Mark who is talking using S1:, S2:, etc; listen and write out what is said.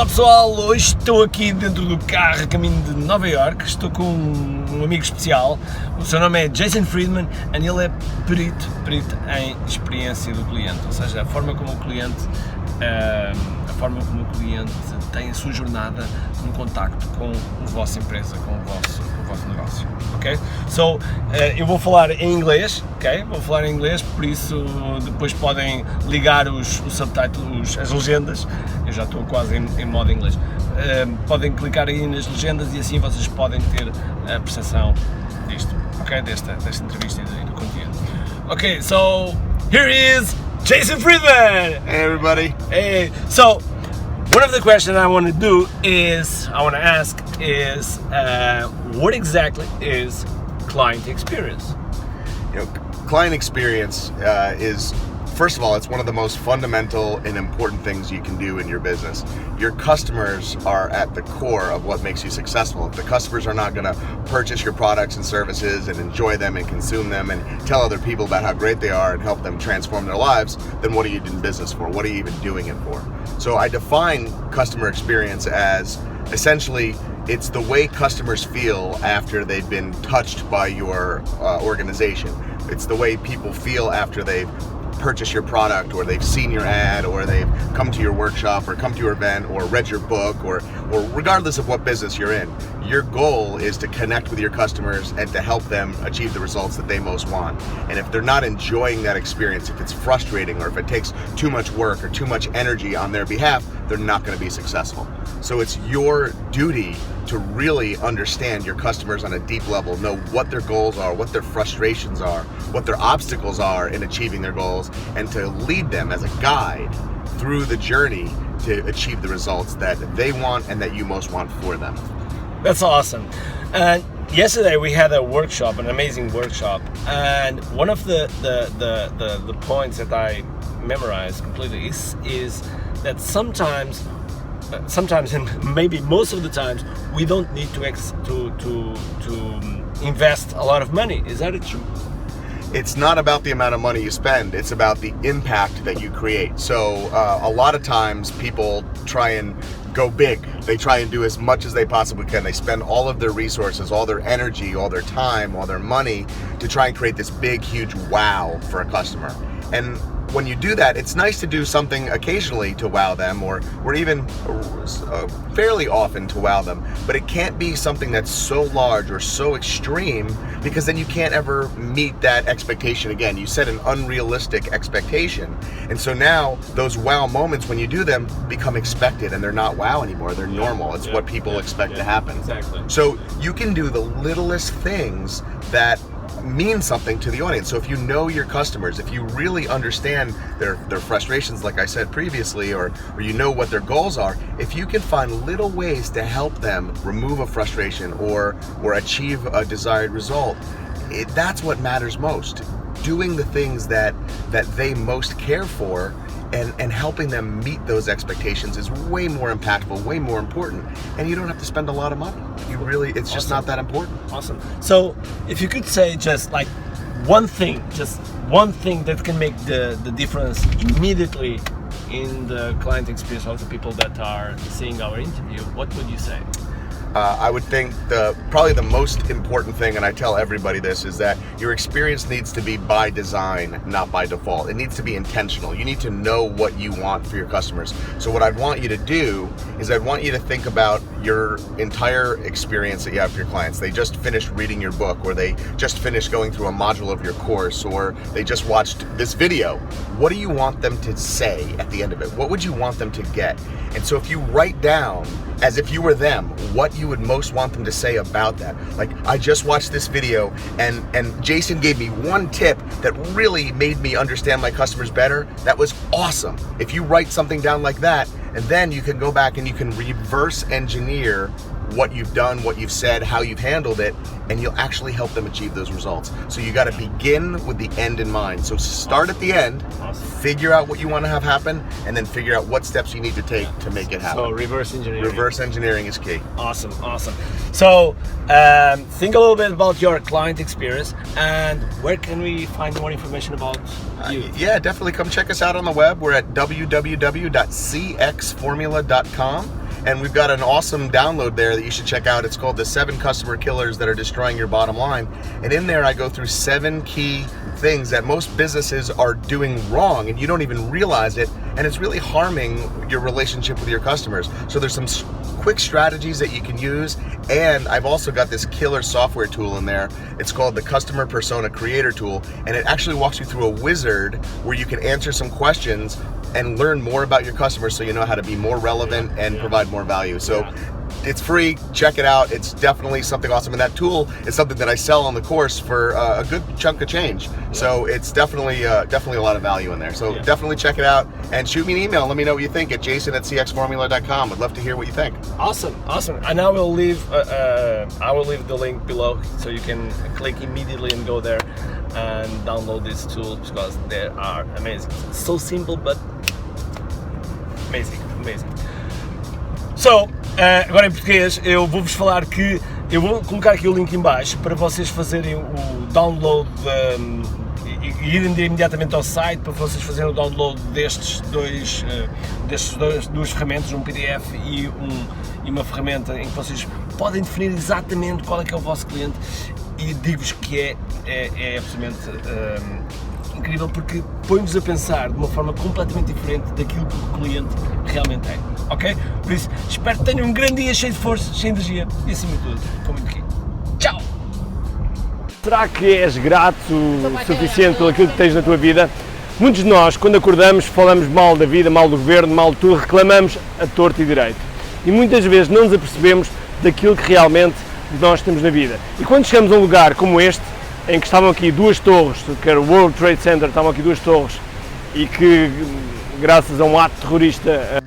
S1: Olá pessoal, hoje estou aqui dentro do carro a caminho de Nova Iorque, estou com um amigo especial, o seu nome é Jason Friedman e ele é perito em experiência do cliente, ou seja, a forma como o cliente tem a sua jornada no contacto com a vossa empresa, com o vosso negócio, ok? So, eu vou falar em inglês, ok? Vou falar em inglês, por isso depois podem ligar os subtítulos, as legendas, eu já estou quase em modo inglês, podem clicar aí nas legendas e assim vocês podem ter a percepção disto, ok? Desta entrevista e do conteúdo. Ok, so, here is Jason Friedman!
S2: Hey everybody!
S1: Hey, so, one of the questions I want to ask is, what exactly is client experience?
S2: Client experience is, first of all, it's one of the most fundamental and important things you can do in your business. Your customers are at the core of what makes you successful. If the customers are not going to purchase your products and services and enjoy them and consume them and tell other people about how great they are and help them transform their lives, then what are you in business for? What are you even doing it for? So I define customer experience as essentially it's the way customers feel after they've been touched by your organization. It's the way people feel after they've purchased your product, or they've seen your ad, or they've come to your workshop, or come to your event, or read your book, or regardless of what business you're in, your goal is to connect with your customers and to help them achieve the results that they most want. And if they're not enjoying that experience, if it's frustrating, or if it takes too much work or too much energy on their behalf, they're not going to be successful. So it's your duty to really understand your customers on a deep level, know what their goals are, what their frustrations are, what their obstacles are in achieving their goals, and to lead them as a guide through the journey to achieve the results that they want and that you most want for them.
S1: That's awesome. And yesterday we had a workshop, an amazing workshop, and one of the points that I memorized completely is that sometimes and maybe most of the times we don't need to invest a lot of money. Is that true?
S2: It's not about the amount of money you spend, it's about the impact that you create. So a lot of times people try and go big. They try and do as much as they possibly can. They spend all of their resources, all their energy, all their time, all their money to try and create this big, huge wow for a customer. And when you do that, it's nice to do something occasionally to wow them, or even fairly often to wow them, but it can't be something that's so large or so extreme, because then you can't ever meet that expectation again. You set an unrealistic expectation, and so now those wow moments, when you do them, become expected, and they're not wow anymore, they're normal. It's what people expect to happen.
S1: Exactly.
S2: So you can do the littlest things that mean something to the audience. So if you know your customers, if you really understand their frustrations, like I said previously, or you know what their goals are, if you can find little ways to help them remove a frustration or achieve a desired result, that's what matters most. Doing the things that they most care for and helping them meet those expectations is way more impactful, way more important, and you don't have to spend a lot of money. It's just not that important.
S1: Awesome. So if you could say just one thing that can make the difference immediately in the client experience of the people that are seeing our interview, what would you say?
S2: I would think probably the most important thing, and I tell everybody this, is that your experience needs to be by design, not by default. It needs to be intentional. You need to know what you want for your customers. So what I'd want you to do is I'd want you to think about your entire experience that you have for your clients. They just finished reading your book, or they just finished going through a module of your course, or they just watched this video. What do you want them to say at the end of it? What would you want them to get? And so if you write down, as if you were them, what you would most want them to say about that. Like, I just watched this video and Jason gave me one tip that really made me understand my customers better. That was awesome. If you write something down like that, and then you can go back and you can reverse engineer what you've done, what you've said, how you've handled it, and you'll actually help them achieve those results. So you got to begin with the end in mind. So start at the end, figure out what you want to have happen, and then figure out what steps you need to take to make it happen.
S1: So reverse engineering.
S2: Reverse engineering is key.
S1: Awesome. So think a little bit about your client experience, and where can we find more information about you?
S2: Yeah, definitely come check us out on the web. We're at www.cxformula.com. And we've got an awesome download there that you should check out. It's called the 7 Customer Killers That Are Destroying Your Bottom Line. And in there I go through 7 key things that most businesses are doing wrong and you don't even realize it, and it's really harming your relationship with your customers. So there's some quick strategies that you can use, and I've also got this killer software tool in there. It's called the Customer Persona Creator Tool, and it actually walks you through a wizard where you can answer some questions and learn more about your customers so you know how to be more relevant and provide more value. So it's free, check it out. It's definitely something awesome, and that tool is something that I sell on the course for a good chunk of change. So it's definitely a lot of value in there. So definitely check it out and shoot me an email. Let me know what you think at jason@cxformula.com. I'd love to hear what you think.
S1: Awesome. And I will leave the link below so you can click immediately and go there and download these tools because they are amazing. So simple, but amazing. So, agora em português, eu vou-vos falar que eu vou colocar aqui o link em baixo para vocês fazerem o download e irem imediatamente ao site para vocês fazerem o download destas duas ferramentas, um PDF e uma ferramenta em que vocês podem definir exatamente qual é que é o vosso cliente, e digo-vos que é absolutamente incrível, porque põe-vos a pensar de uma forma completamente diferente daquilo que o cliente realmente é, ok? Por isso, espero que tenham um grande dia cheio de força, cheio de energia e, acima de tudo, com muito aqui. Tchau! Será que és grato o suficiente pelo aquilo que tens na tua vida? Muitos de nós, quando acordamos, falamos mal da vida, mal do governo, mal de tudo, reclamamos a torto e direito. E muitas vezes não nos apercebemos daquilo que realmente nós temos na vida. E quando chegamos a um lugar como este, em que estavam aqui 2 torres, que era o World Trade Center, estavam aqui 2 torres, e que, graças a um ato terrorista,